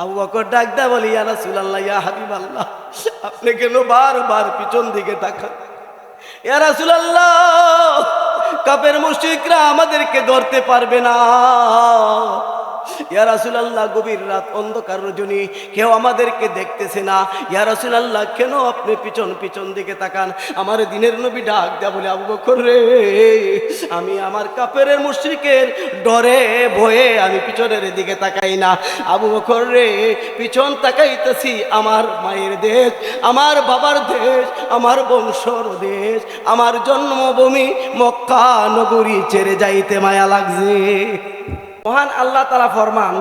আবু বকর ডাক দেয়া বলি, ইয়া রাসূলুল্লাহ, ইয়া হাবিবাল্লাহ, আপনি কেন বারবার পিছন দিকে তাকান? ইয়া রাসূলুল্লাহ, কাফের মুশরিকরা আমাদেরকে ধরতে পারবে না। ইয়া রাসূলুল্লাহ, গভীর রাত, অন্ধকার রজনী, কেউ আমাদেরকে দেখতেছে না। ইয়া রাসূলুল্লাহ, কেন আপনি পিছন পিছন দিকে তাকান? আমার দিনের নবী ডাক দেয়া বলে, আবু বকর রে, আমি আমার কাফের মুশরিকের ডরে ভয়ে আমি পিছনের দিকে তাকাই না। আবু বকর রে, পিছন তাকাইতেছি আমার মায়ের দেশ, আমার বাবার দেশ, আমার বংশর দেশ, আমার জন্মভূমি মক্কা নগরী ছেড়ে যাইতে মায়া লাগছে। মহান আল্লাহ তাআলা ফরমান,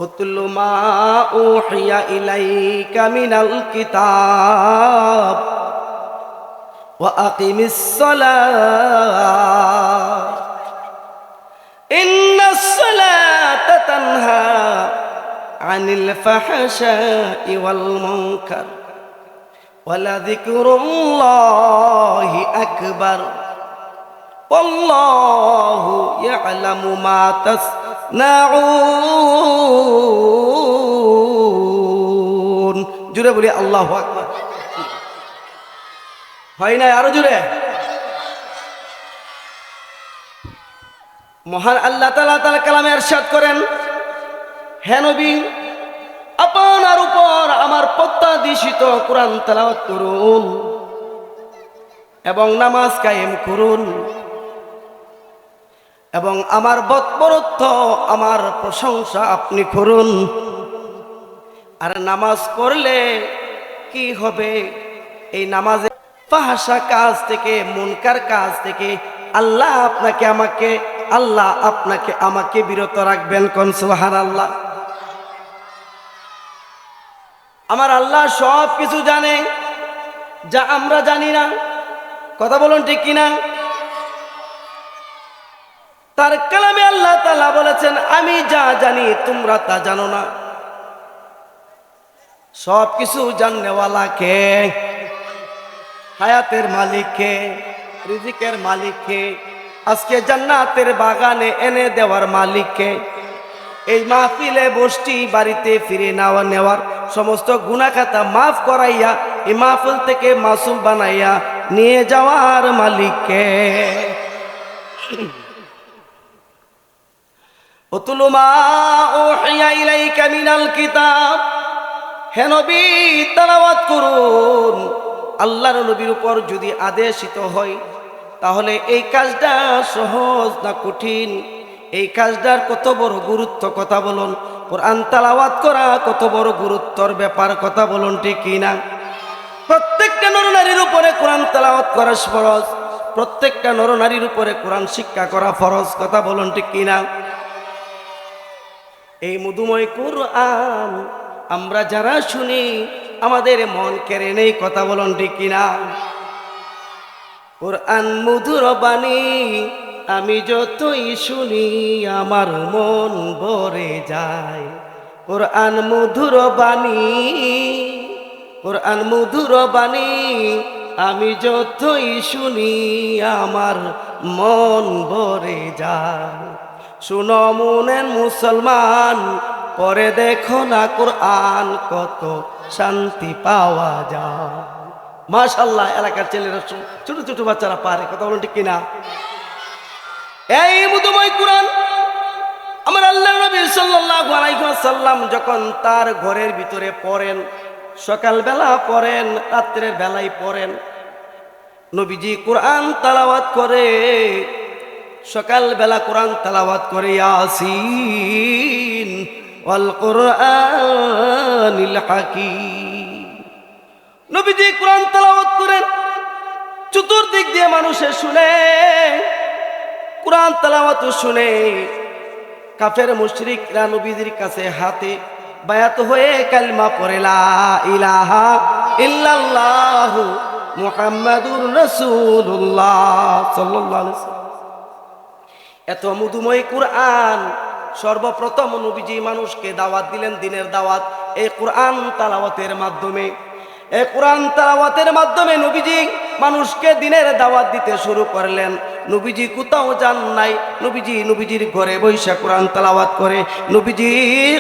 উতলু মা উহিয়া ইলাইকা মিনাল কিতাব ওয়া আকিমিস সালাহ ইন্নাস সালাতা তানহা আনিল ফাহশাই ওয়াল মুনকার ওয়া লাযিকরুল্লাহি আকবার আল্লাহু ইয়ালামু মা তাসনাউন। জুড়ে বলি আল্লাহু আকবার। হয় না? আরো জুড়ে। মহান আল্লাহ তাআলা তার কালামে ইরশাদ করেন, হে নবী, আপনার উপর আমার প্রত্যাদেশিত কোরআন তেলাওয়াত করুন এবং নামাজ কায়েম করুন এবং আমার বৎপরত্ব, আমার প্রশংসা আপনি করুন। আর নামাজ পড়লে কি হবে? এই নামাজে ফাহশা কাজ থেকে, মুনকার কাজ থেকে আল্লাহ আপনাকে আমাকে বিরত রাখবেন। কোন সুবহানাল্লাহ। আমার আল্লাহ সব কিছু জানে যা আমরা জানি না। কথা বলুন ঠিক কিনা? তার কালামে আল্লাহ তাআলা বলেছেন, আমি যা জানি তোমরা তা জানো না। সব কিছু জাননেওয়ালা কে? হায়াতের মালিক কে? রিজিকের মালিক কে? আজকে জান্নাতের বাগানে এনে দেওয়ার মালিক কে? এই মাহফিলে বসতি বাড়িতে ফিরে নেওয়ার সমস্ত গুনাহ খাতা মাফ করাইয়া এই মাহফিল থেকে মাসুম বানাইয়া নিয়ে যাওয়ার মালিক কে? উতলু মা উহিয়া ইলাইকা মিনাল কিতাব, হে নবী তেলাওয়াত করুন। আল্লাহর নবীর উপর যদি আদেশিত হয় তাহলে এই কাজটা সহজ না কঠিন? এই কাজটার কত বড় গুরুত্ব, কথা বলুন। কোরআন তেলাওয়াত করা কত বড় গুরুত্বর ব্যাপার, কথা বলুন ঠিক কিনা? প্রত্যেকটা নরনারীর উপরে কোরআন তেলাওয়াত করা ফরজ, প্রত্যেকটা নরনারীর উপরে কোরআন শিক্ষা করা ফরজ, কথা বলুন ঠিক কিনা? এই মধুময় কোরআন আমরা যারা শুনি আমাদের মন কেড়ে নেই, কথা বলুন ঠিক কিনা? কোরআন মধুর বাণী আমি যতই শুনি আমার মন ভরে যায়। কোরআন মধুর বাণী, কোরআন মধুর বাণী আমি যতই শুনি আমার মন ভরে যায়। শুনো মুমিন মুসলমান, পরে দেখো না কোরআন কত শান্তি পাওয়া যায়। মাশাআল্লাহ, এলাকার ছেলেরা, ছোট ছোট বাচ্চারা পারে, কথা বলুন ঠিক কিনা? এই মধুময় কোরআন আমার আল্লাহ নবী সাল্লাল্লাহু আলাইহি ওয়াসাল্লাম যখন তার ঘরের ভিতরে পড়েন, সকালবেলা পড়েন, রাত্রের বেলায় পড়েন, নবীজি কোরআন তেলাওয়াত করে। সকালবেলা কোরআন তেলাওয়াত করে ইয়াসিন ওয়াল কুরআনিল হাকীম। নবীজি কোরআন তেলাওয়াত করেন, চতুর্দিক দিয়ে মানুষে শুনে। কোরআন তেলাওয়াত শুনে কাফের মুশরিকরা নবীজির কাছে হাতে বায়াত হয়ে কালিমা পড়ে লা ইলাহা ইল্লাল্লাহু মুহাম্মাদুর রাসূলুল্লাহ সাল্লাল্লাহু আলাইহি ওয়াসাল্লাম। এত মধুময় কোরআন সর্বপ্রথম নবীজি মানুষকে দাওয়াত দিলেন, দিনের দাওয়াত এই কোরআন তেলাওয়াতের মাধ্যমে। এই কোরআন তেলাওয়াতের মাধ্যমে নবীজি মানুষকে দিনের দাওয়াত দিতে শুরু করলেন। নবীজি কোথাও যান নাই, নবীজির ঘরে বৈশা কোরআন তেলাওয়াত করে, নবীজি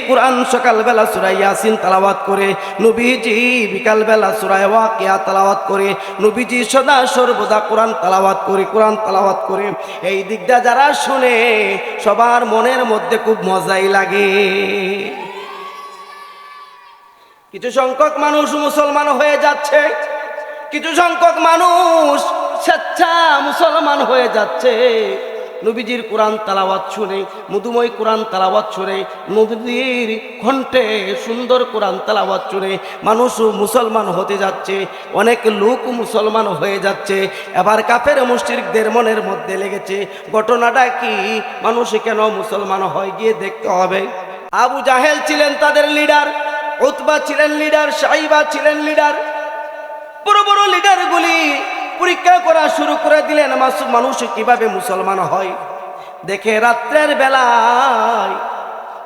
কোরআন সকালবেলা সূরা ইয়াসিন তেলাওয়াত করে, নবীজি বিকালবেলা সূরা ওয়াকিয়া তেলাওয়াত করে, নবীজি সদা সর্বদা কোরআন তেলাওয়াত করে। এই দিকটা যারা শুনে সবার মনের মধ্যে খুব মজাই লাগে। কিছু সংখ্যক মানুষ মুসলমান হয়ে যাচ্ছে, কিছু সংখ্যক মানুষ স্বেচ্ছা মুসলমান হয়ে যাচ্ছে। নবীজির কোরআন তেলাওয়াত শুনে, মধুময় কোরআন তেলাওয়াত শুনে, নবীজির কণ্ঠে সুন্দর কোরআন তেলাওয়াত শুনে মানুষ মুসলমান হতে যাচ্ছে, অনেক লোক মুসলমান হয়ে যাচ্ছে। এবার কাফের মুশরিকদের মনের মধ্যে লেগেছে ঘটনাটা কি, মানুষ কেন মুসলমান হয় গিয়ে দেখতে হবে। আবু জাহেল ছিলেন তাদের লিডার, উতবা ছিলেন লিডার, সাইবা ছিলেন লিডার। বড় বড় লিডারগুলি পরীক্ষা করা শুরু করে দিলেন মানুষ কিভাবে মুসলমান হয়। দেখে রাত্রের বেলায়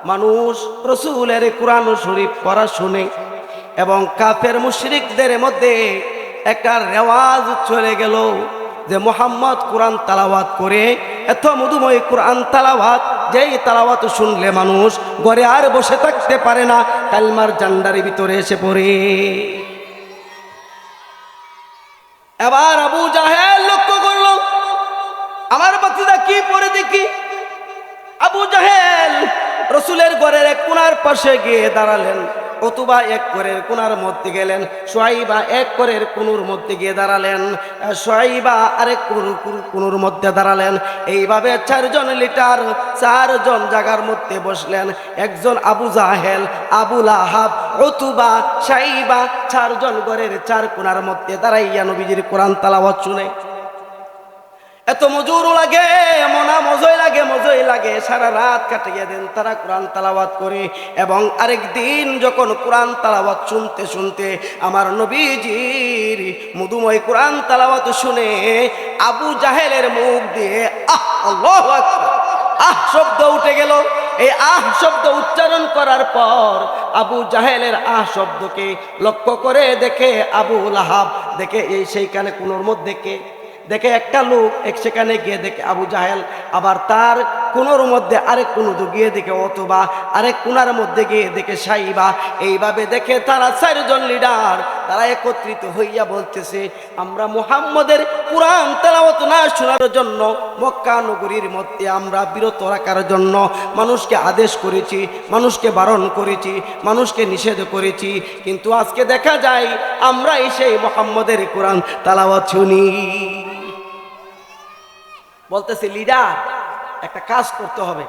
মানুষ রাসূলের কোরআন শরীফ পড়া শুনে এবং কাফের মুশরিকদের মধ্যে একটা রেওয়াজ চলে গেল যে মুহাম্মদ কোরআন তেলাওয়াত করে, এত মধুময় কোরআন তেলাওয়াত, যেই তেলাওয়াত শুনলে মানুষ ঘরে আর বসে থাকতে পারে না, কালমার জান্ডারের ভিতরে এসে পড়ে। এবার আবু জাহেল লক্ষ্য করল আমার বাতিদা কি পড়ে দেখি। আবু জাহেল রাসূলের ঘরের এক কোণার পাশে গিয়ে দাঁড়ালেন, উতবা এক ঘরের কোণার মধ্যে গেলেন, সাইবা এক ঘরের কোণের মধ্যে গিয়ে দাঁড়ালেন, সাইবা আরেক কোণের মধ্যে দাঁড়ালেন। এইভাবে চারজন লিডার চারজন জায়গার মধ্যে বসলেন। একজন আবু জাহেল, আবু লাহাব, উতবা, সাইবা চারজন ঘরের চার কোণার মধ্যে দাঁড়াইয়া নবীজির কোরআন তেলাওয়াত শুনে এত মজুর লাগে, মজই লাগে। সারা রাত কাটিয়ে দেন তারা কোরআন তেলাওয়াত করে। এবং আরেক দিন যখন কোরআন তেলাওয়াত শুনতে শুনতে আমার নবীজির মধুময় কোরআন তেলাওয়াত শুনে আবু জাহেলের মুখ দিয়ে আল্লাহু আকবার শব্দ উঠে গেল। এই শব্দ উচ্চারণ করার পর আবু জাহেলের শব্দকে লক্ষ্য করে দেখে আবু লাহাব, দেখে এই সেইখানে কোনোর মধ্যে কে দেখে একটা লোক, সেখানে গিয়ে দেখে আবু জাহেল, আবার তার কোনোর মধ্যে আরেক কোনো গিয়ে দেখে অথবা আরেক কোনার মধ্যে গিয়ে দেখে সাইবা। এইভাবে দেখে তারা চারজন লিডার তারা একত্রিত হইয়া বলতেছে, আমরা মুহাম্মদের কোরআন তেলাওয়াত না শোনার জন্য মক্কা নগরীর মধ্যে আমরা বিরত রাখার জন্য মানুষকে আদেশ করেছি, মানুষকে বারণ করেছি, মানুষকে নিষেধ করেছি, কিন্তু আজকে দেখা যায় আমরা সেই মুহাম্মদের কোরআন তেলাওয়াত শুনি। বলতেছে লিডার একটা কাজ করতে হবে,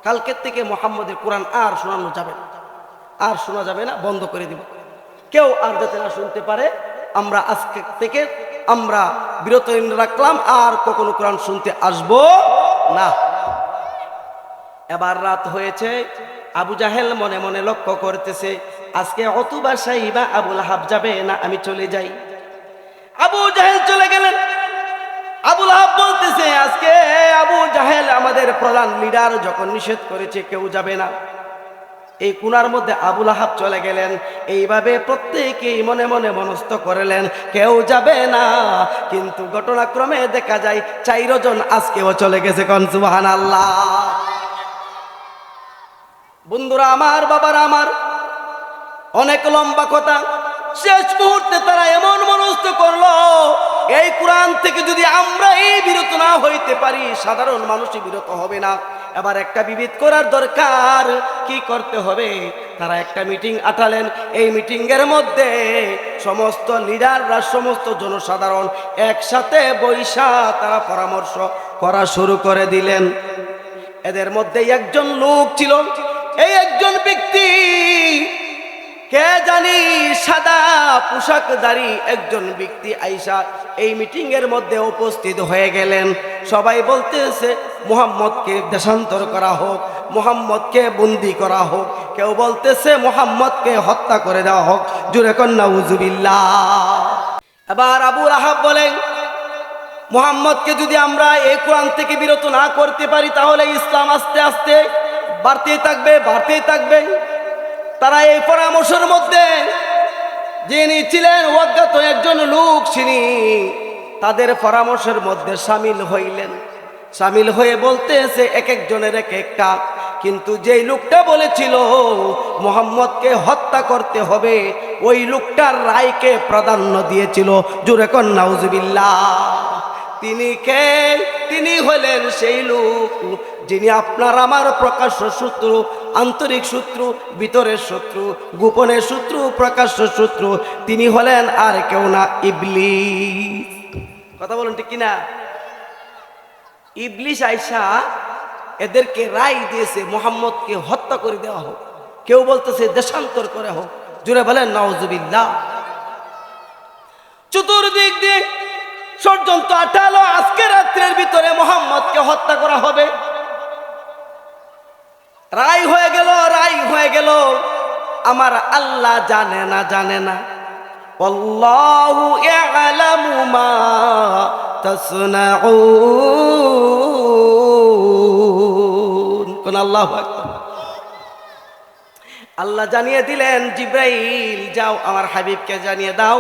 কালকের থেকে মুহাম্মদের কোরআন আর শোনানো যাবে না, আর শোনা যাবে না, বন্ধ করে দিব, কেউ আর যাতে না শুনতে পারে। আমরা আজকে থেকে আমরা বিরত রাখলাম, আর কখনো কোরআন শুনতে আসবো না। এবার রাত হয়েছে, আবু জাহেল মনে মনে লক্ষ্য করতেছে আজকে উতবা সাইবা আবু লাহাব যাবে না, আমি চলে যাই। আবু জাহেল চলে গেলেন। আবু লাহাব বলতেছে আজকে আবু জাহেল আমাদের প্রধান লিডার যখন নিষেধ করেছে কেউ যাবে না, এই কোণার মধ্যে আবু লাহাব চলে গেলেন। এইভাবে প্রত্যেকেই মনে মনে মনস্থ করলেন কেউ যাবে না, কিন্তু ঘটনাক্রমে দেখা যায় চারজন আজকেও চলে গেছে। কোন সুবহানাল্লাহ। বন্ধুরা আমার, বাবারা আমার, অনেক লম্বা কথা। শেষ মুহূর্তে তারা এমন মনস্থ করলো এই কোরআন থেকে যদি আমরা বিরত না হইতে পারি, সাধারণ মানুষই বিরত হবে না। এবার একটা বিবিধ করার দরকার, কি করতে হবে? তারা একটা মিটিং আটালেন। এই মিটিং এর মধ্যে সমস্ত লিডাররা, সমস্ত জনসাধারণ একসাথে বৈশা তারা পরামর্শ করা শুরু করে দিলেন। এদের মধ্যে একজন লোক ছিল, এই একজন ব্যক্তি কে জানি সাদা পোশাকধারী একজন ব্যক্তি আইসা এই মিটিং এর মধ্যে উপস্থিত হয়ে গেলেন। সবাই বলতেছে মুহাম্মদকে দেশান্তর করা হোক, মুহাম্মদকে বন্দী করা হোক, কেউ বলতেছে মুহাম্মদকে হত্যা করে দেওয়া হোক। জোরে কোন নাউজুবিল্লাহ। এবার আবু লাহাব বলেন মুহাম্মদকে যদি আমরা এই কোরআন থেকে বিরত না করতে পারি তাহলে ইসলাম আস্তে আস্তে বাড়তেই থাকবে। তারা এই পরামর্শের মধ্যে যিনি ছিলেন অজ্ঞাত একজন লোক, তিনি তাদের পরামর্শের মধ্যে সামিল হইলেন। সামিল হয়ে বলতেছে এক একজনের এক একটা, কিন্তু যেই লোকটা বলেছিল মুহাম্মদকে হত্যা করতে হবে, ওই লোকটার রায়কে প্রাধান্য দিয়েছিল। জোরে কোন নাউজুবিল্লাহ। তিনি কে? তিনি হলেন সেই লোক যিনি আপনার আমার প্রকাশ্য শত্রু, আন্তরিক শত্রু, ভিতরের শত্রু, গোপনের শত্রু, প্রকাশ্য শত্রু। তিনি হলেন আর কেউ না, ইবলিস। কথা বলুন ঠিক কিনা? ইবলিস আইসা এদেরকে রায় দিয়েছে মুহাম্মদকে হত্যা করে দেওয়া হোক, কেউ বলতেছে দেশান্তর করে হোক। জুড়ে বলেন নাউজুবিল্লাহ। চতুর্দিক দিয়ে ষড়যন্ত্র আটালো, আজকে রাত্রের ভিতরে মুহাম্মদকে হত্যা করা হবে। রায় হয়ে গেল, রায় হয়ে গেল। আমার আল্লাহ জানে না, জানে না। আল্লাহু ইয়ালামু মা তাসনাউন। কোন আল্লাহু আকবার। আল্লাহ জানিয়ে দিলেন, জিব্রাইল যাও আমার হাবিবকে জানিয়ে দাও,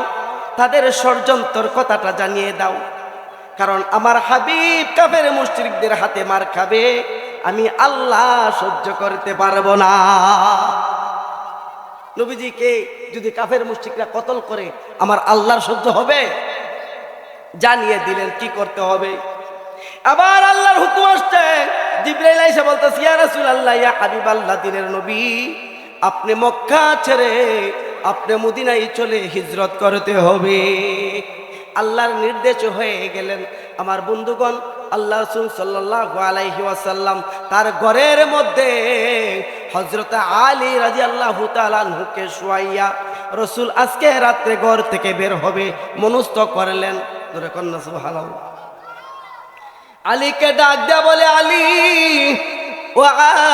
তাদের ষড়যন্ত্রের কথাটা জানিয়ে দাও। কারণ আমার হাবিব কাফের মুশরিকদের হাতে মার খাবে, আমি আল্লাহ সহ্য করতে পারবো না। নবীজিকে যদি কাফের মুশরিকরা কতল করে, আমার আল্লাহর সহ্য হবে? জানিয়ে দিলেন কি করতে হবে। আবার আল্লাহর হুকুম আসছে, জিবরাইল এসে বলতেছে, ইয়া রাসূলুল্লাহ, ইয়া হাবিবাল্লাহ, দিনের নবী, আপনি মক্কা ছেড়ে আপনি মদিনায় চলে হিজরত করতে হবে। আল্লাহর নির্দেশ হয়ে গেলেন। আমার বন্ধুগণ, আল্লাহ রাসূল সাল্লাল্লাহু আলাইহি ওয়াসাল্লাম তার ঘরের মধ্যে হযরত আলী রাদিয়াল্লাহু তাআলা আনহুকে শুয়াইয়া রাসূল আজকে রাতে ঘর থেকে বের হবে মনস্থ করলেন। ধরে কন্যা সুবহানাল্লাহ। আলীকে ডাক দেয়া বলে, আলী, ও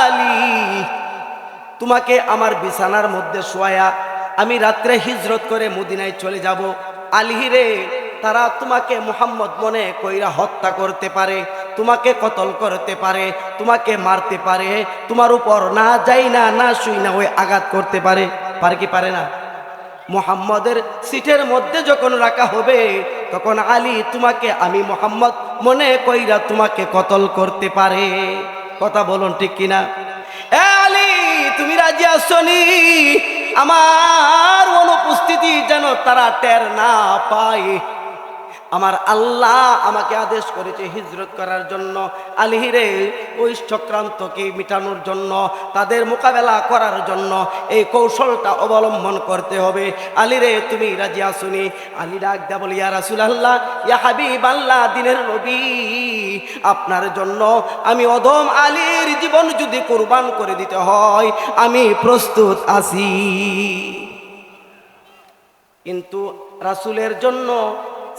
আলী, তোমাকে আমার বিছানার মধ্যে শোয়া আমি রাত্রে হিজরত করে মদিনায় চলে যাব। আলী রে, তারা তোমাকে মুহাম্মদ মনে কইরা হত্যা করতে পারে, তোমাকে কতল করতে পারে, তোমাকে মারতে পারে, তোমার উপর না যাই না, না শুই না ওই আঘাত করতে পারে। পারে কি পারে না? মুহাম্মদের সিটের মধ্যে যখন রাখা হবে, তখন আলী তোমাকে আমি মুহাম্মদ মনে কইরা তোমাকে কতল করতে পারে। কথা বলুন ঠিক কিনা? এ আলী, তুমি রাজি আসনি? আমার অনুপস্থিতি যেন তারা টের না পায়। আমার আল্লাহ আমাকে আদেশ করেছে হিজরত করার জন্য। আলী রে, ওই চক্রান্তকে মিটানোর জন্য, তাদের মোকাবেলা করার জন্য এই কৌশলটা অবলম্বন করতে হবে। আলী রে, তুমি রাজি আসুনি? আলী ডাক দেয়া বলি, ইয়া রাসূলুল্লাহ, ইয়া হাবিবাল্লাহ, দিনের নবী, আপনার জন্য আমি অধম আলীর জীবন যদি কুরবান করে দিতে হয়, আমি প্রস্তুত আছি। কিন্তু রাসূলের জন্য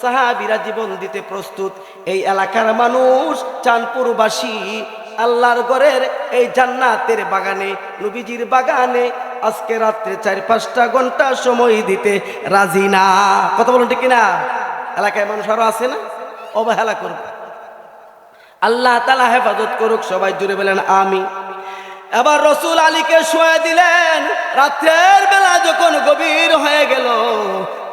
সাহাবীরা জীবন দিতে প্রস্তুত। এই এলাকার মানুষ, চাঁদপুরবাসী, আল্লাহর ঘরের এই জান্নাতের বাগানে, নবীজির বাগানে আজকে রাত্রে 4-5টা ঘন্টা সময় দিতে রাজি না। কথা বলুন ঠিক কিনা? এলাকায় মানুষ আরো আছে না, অবহেলা করবে। আল্লাহ তাআলা হেফাজত করুক। সবাই জুড়ে বলেন আমিন। এবার রাসূল আলীকে শোয়া দিলেন। রাতের বেলা যখন গভীর হয়ে গেল,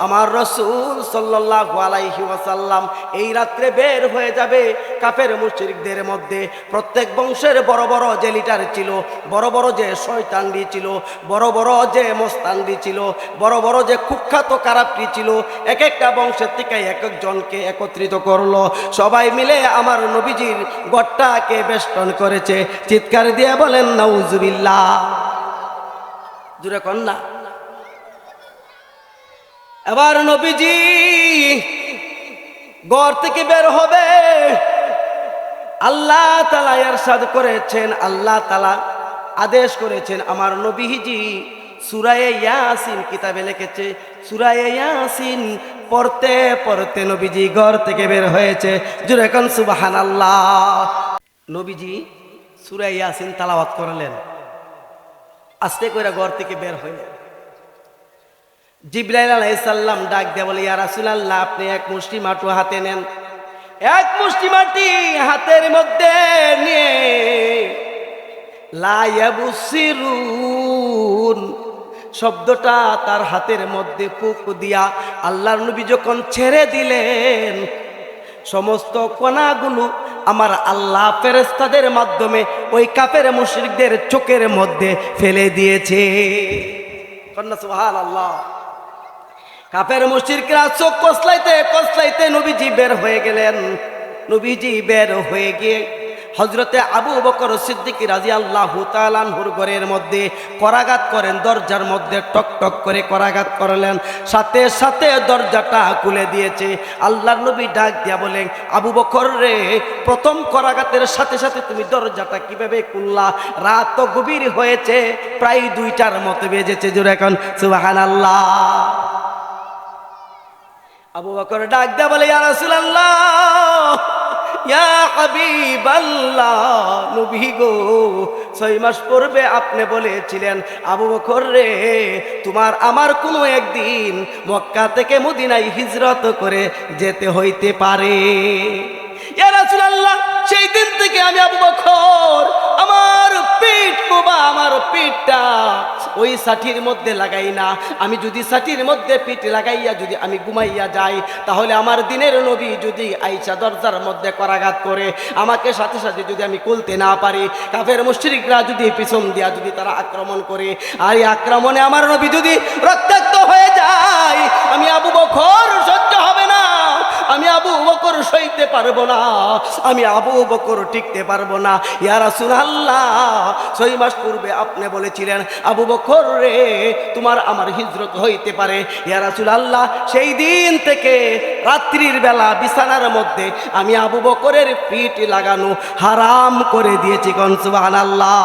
আমার রাসূল সাল্লাল্লাহু আলাইহি ওয়াসাল্লাম এই রাত্রে বের হয়ে যাবে কাফের মুশরিকদের মধ্যে। প্রত্যেক বংশের বড় বড় যে লিডার ছিল, বড় বড় যে শয়তানদি ছিল, বড় বড় যে মস্তানদি ছিল, বড় বড় যে কুখ্যাত কারাপটি ছিল, এক একটা বংশের থেকে এক একজনকে একত্রিত করলো। সবাই মিলে আমার নবীজির গড়টাকে বেষ্টন করেছে। চিৎকার দিয়ে বলেন নাউজুবিল্লাহ। জুরে কন্যা। এবার নবীজি ঘর থেকে বের হবে। আল্লাহ তাআলা ইরশাদ করেছেন, আল্লাহ তাআলা আদেশ করেছেন, আমার নবীজি সূরা ইয়াসিন কিতাবে লিখেছে, সূরা ইয়াসিন পড়তে পড়তে নবীজি ঘর থেকে বের হয়েছে। জোরে কোন সুবহানাল্লাহ। নবীজি সূরা ইয়াসিন তেলাওয়াত করলেন, আস্তে করে ঘর থেকে বের হইলেন। জিবরাইল আলাইহিস সালাম ডাক দিয়ে বলে, ইয়া রাসূলুল্লাহ, আপনি এক মুষ্টি মাটি হাতে নেন। এক মুষ্টি মাটি হাতের মধ্যে নিয়ে লা ইয়াবসিরুন, শব্দটা তার হাতের মধ্যে ফুঁক দিয়া আল্লাহর নবী যখন ছেড়ে দিলেন, সমস্ত কণাগুলো আমার আল্লাহ ফেরেশতাদের মাধ্যমে ওই কাফের মুশরিকদের চোখের মধ্যে ফেলে দিয়েছে। কন্যা সুবহানাল্লাহ। কাফের মুশরিকরা চোখ কসলাইতে কসলাইতে নবীজি বের হয়ে গেলেন। নবীজি বের হয়ে গিয়ে হযরতে আবু বকর সিদ্দিক রাদিয়াল্লাহু তাআলা আনহুর ঘরের মধ্যে করাঘাত করেন, দরজার মধ্যে টক টক করে করাঘাত করলেন, সাথে সাথে দরজাটা খুলে দিয়েছে। আল্লাহর নবী ডাক দিয়া বলেন, আবু বকর রে, প্রথম করাঘাতের সাথে সাথে তুমি দরজাটা কিভাবে খুললা? রাত তো গভীর হয়েছে, প্রায় 2টার মতো বেজেছে। জোরে এখন সুবহানাল্লাহ। আবু বকর ডাক দিয়া বলে, ইয়া রাসূলুল্লাহ, ইয়া হাবিবাল্লাহ, নবী গো, 6 মাস পূর্বে আপনি বলেছিলেন আবু বকর রে, তোমার আমার কোনো একদিন মক্কা থেকে মদিনায় হিজরত করে যেতে হইতে পারে। ইয়া রাসূলুল্লাহ, সেই দিন থেকে আমি আবু বকর আমার পিঠ কোবা, আমার পিঠটা ওই সাঠির মধ্যে লাগাই না। আমি যদি সাঠির মধ্যে পিঠ লাগাইয়া যদি আমি ঘুমাইয়া যাই, তাহলে আমার দিনের নবী যদি আইসা দরজার মধ্যে করাঘাত করে আমাকে সাথে সাথে যদি আমি খুলতে না পারি, কাফের মুশরিকরা যদি পিছন দিয়া যদি তারা আক্রমণ করে, আর এই আক্রমণে আমার নবী যদি রক্তাক্ত হয়ে যায়, আমি আবু বকর সহ্য হবে না, আমি আবু বকর সইতে পারবো না, আমি আবু বকর টিকতে পারবো না। ইয়া রাসূলুল্লাহ, 6 মাস পূর্বে আপনি বলেছিলেন আবু বকর রে, তোমার আমার হিজরত হইতে পারে। ইয়া রাসূলুল্লাহ, সেই দিন থেকে রাত্রির বেলা বিছানার মধ্যে আমি আবু বকরের পিঠ লাগানো হারাম করে দিয়েছি। কোন সুবহানাল্লাহ।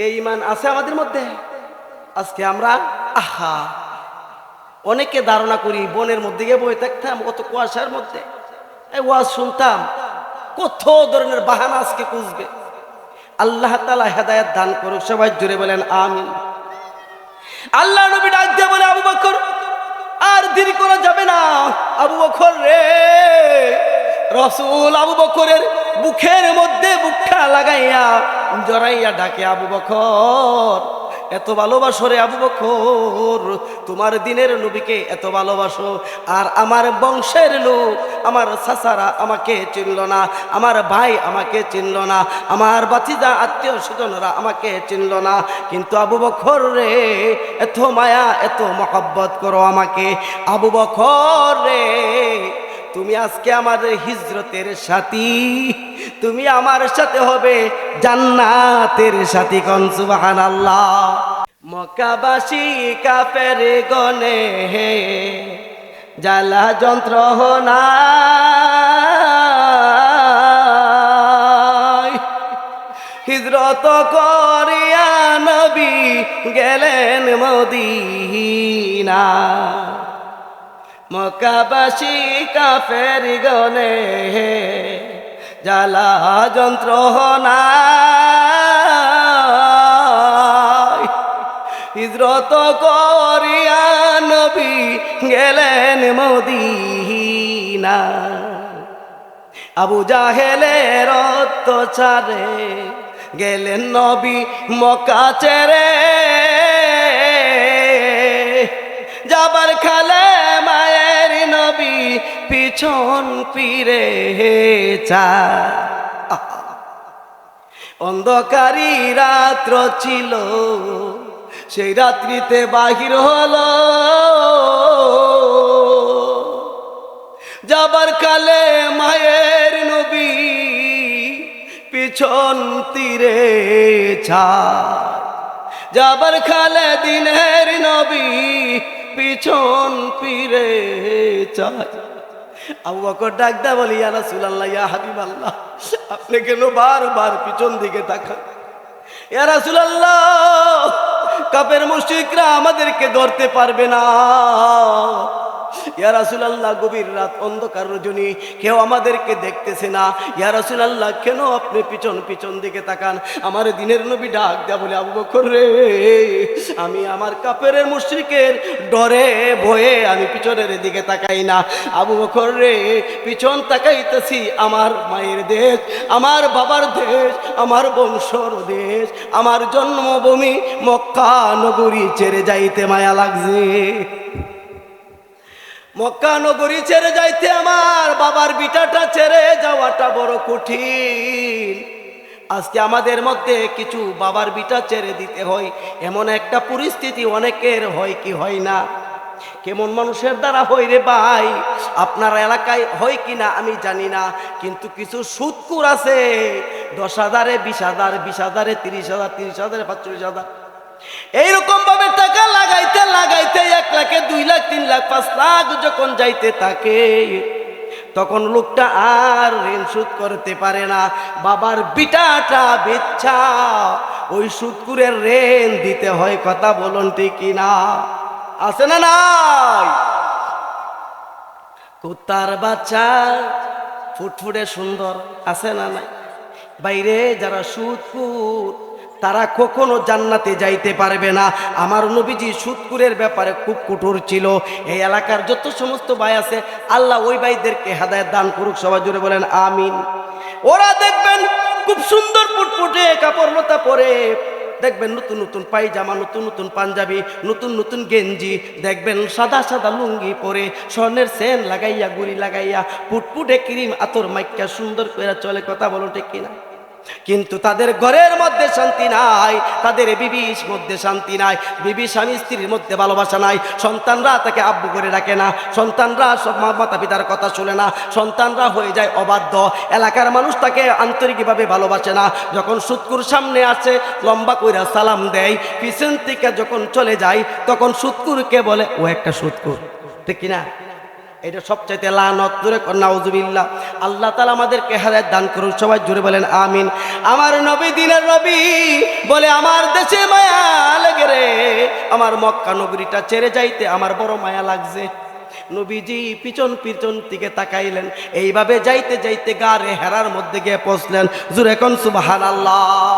এই ঈমান আছে আমাদের মধ্যে? আজকে আমরা অনেকে ধারণা করি বনের মধ্যে গিয়ে বসে থাকতাম, কত কুয়াশার মধ্যে ওয়াজ শুনতাম, কত ধরনের বাহানা আজকে খুঁজবে। আল্লাহ তাআলা হেদায়েত দান করুক, সবাই জোরে বলেন আমিন। আল্লাহ নবী ডাক দিয়ে বলে, আবু বকর আর দেরি করা যাবে না। আবু বকর রে, রাসূল আবু বকরের বুকের মধ্যে বুকটা লাগাইয়া জড়াইয়া ডাকে, আবু বকর এত ভালোবাসো রে আবু বকর, তোমার দিনের নবীকে এত ভালোবাসো, আর আমার বংশের লোক, আমার চাচারা আমাকে চিনল না, আমার ভাই আমাকে চিনল না, আমার বাতিজা আত্মীয় স্বজনরা আমাকে চিনল না, কিন্তু আবু বকর রে এত মায়া এত মহব্বত করো আমাকে। আবু বকর রে, তুমি আজকে আমার হিজরতের সাথী, তুমি আমার সাথে হবে জান্নাতের সাথী। কোন সুবহানাল্লাহ। মক্কাবাসী কাফের গনে জ্বালা যন্ত্রণা, হিজরত করিয়া নবী গেলেন মদিনা। মক্কাবাসী কাফের গনে জ্বালা যন্ত্রণা, হিজরত করিয়া নবী গেলেন মদিনা। আবু জাহেলের অত্যাচারে গেলেন নবী মক্কা ছেড়ে, যাবার খালে মায়ের নবী পিছন ফিরে চায়। অন্ধকারী রাত্র ছিল, সেই রাত্রিতে বাহির হলো, যাবার কালে মায়ের নবী পিছন তীরে ছায়, যাবার খালে দিনের নবী পিছন ফিরে চায়। আবু বকর ডাক দা বলি, ইয়া রাসূলুল্লাহ, ইয়া হাবিবাল্লাহ, আপনি কেন বারবার পিছন দিকে তাকান? ইয়া রাসূলুল্লাহ, কাফের মুশরিকরা আমাদেরকে ধরতে পারবে না, ইয়া রাসূলুল্লাহ, গভীর রাত, অন্ধকার রজনী, কেউ আমাদেরকে দেখতেছে না। ইয়া রাসূলুল্লাহ, কেন আপনি পিছন পিছন দিকে তাকান? আমার দিনের নবী ডাক দেয়া বলে, আবু বকর রে, আমি আমার কাফেরের মুশরিকের ডরে ভয়ে আমি পিছনের দিকে তাকাই না। আবু বকর রে, পিছন তাকাইতেছি আমার মায়ের দেশ, আমার বাবার দেশ, আমার বংশর দেশ, আমার জন্মভূমি মক্কা নগরী ছেড়ে যাইতে মায়া লাগছে। মক্কা নগরী ছেড়ে যাইতে, আমার বাবার বিটাটা ছেড়ে যাওয়াটা বড় কঠিন। আজকে আমাদের মধ্যে কিছু বাবার বিটা ছেড়ে দিতে হয়, এমন একটা পরিস্থিতি অনেকের হয় কি হয় না? কেমন মানুষের দ্বারা হয় রে ভাই, আপনার এলাকায় হয় কিনা আমি জানি না, কিন্তু কিছু সুদকুর আছে 10,000, 20,000, 20,000, 30,000, 30,000, 45,000 এইরকম ভাবে টাকা লাগাইতে লাগাইতে 1 লাখ, 2 লাখ, 3 লাখ, 5 লাখ যখন যাইতে থাকে, তখন লোকটা আর ঋণ শোধ করতে পারে না। বাবার বিটাটা বেচ্ছা ওই সুদকুরের ঋণ দিতে হয়। কথা বলুন ঠিক কিনা? আছে না নাই? কুত্তার বাচ্চা ফুটফুটে সুন্দর, আছে না নাই? বাইরে যারা সুদকুর, তারা কখনো জান্নাতে যাইতে পারবে না। আমার নবীজি সুদকুরের ব্যাপারে খুব কঠোর ছিল। এই এলাকার যত সমস্ত ভাই আছে, আল্লাহ ওই ভাইদেরকে হেদায়েত দান করুক। সবাই জুড়ে বলেন আমিন। ওরা দেখবেন খুব সুন্দর ফুটফুটে কাপড় লতা পরে, দেখবেন নতুন নতুন পায়জামা, নতুন নতুন পাঞ্জাবি, নতুন নতুন গেঞ্জি, দেখবেন সাদা সাদা লুঙ্গি পরে, স্বর্ণের সেন লাগাইয়া, গুড়ি লাগাইয়া, ফুটফুটে ক্রিম আতর মাইকা সুন্দর করে চলে। কথা বলো ঠিক কিনা? কিন্তু তাদের ঘরের মধ্যে শান্তি নাই, তাদের বিবির মধ্যে শান্তি নাই, বিবি স্বামী স্ত্রীর মধ্যে ভালোবাসা নাই। সন্তানরা তাকে আব্বু করে ডাকে না, সন্তানরা সব মাতা পিতার কথা শুনে না, সন্তানরা হয়ে যায় অবাধ্য। এলাকার মানুষ তাকে আন্তরিকভাবে ভালোবাসে না। যখন সুদকুর সামনে আসে, লম্বা কইরা সালাম দেয়, পিছন থেকে যখন চলে যায়, তখন সুদকুরকে বলে ও একটা সুদকুর। ঠিক কিনা? এটা সবচাইতে লানত। জোরে নাউজুবিল্লাহ। আল্লাহ তাআলা আমাদেরকে হেদায়েত দান করুন। সবাই জোরে বলেন আমিন। আমার নবী, দিনের নবী বলে, আমার দেশে মায়া লেগে রে, আমার মক্কা নগরীটা ছেড়ে যাইতে আমার বড় মায়া লাগছে। নবীজি পিছন পিছন দিকে তাকাইলেন, এইভাবে যাইতে যাইতে গারে হেরার মধ্যে গিয়ে পৌঁছলেন। জোরে কোন সুবহানাল্লাহ।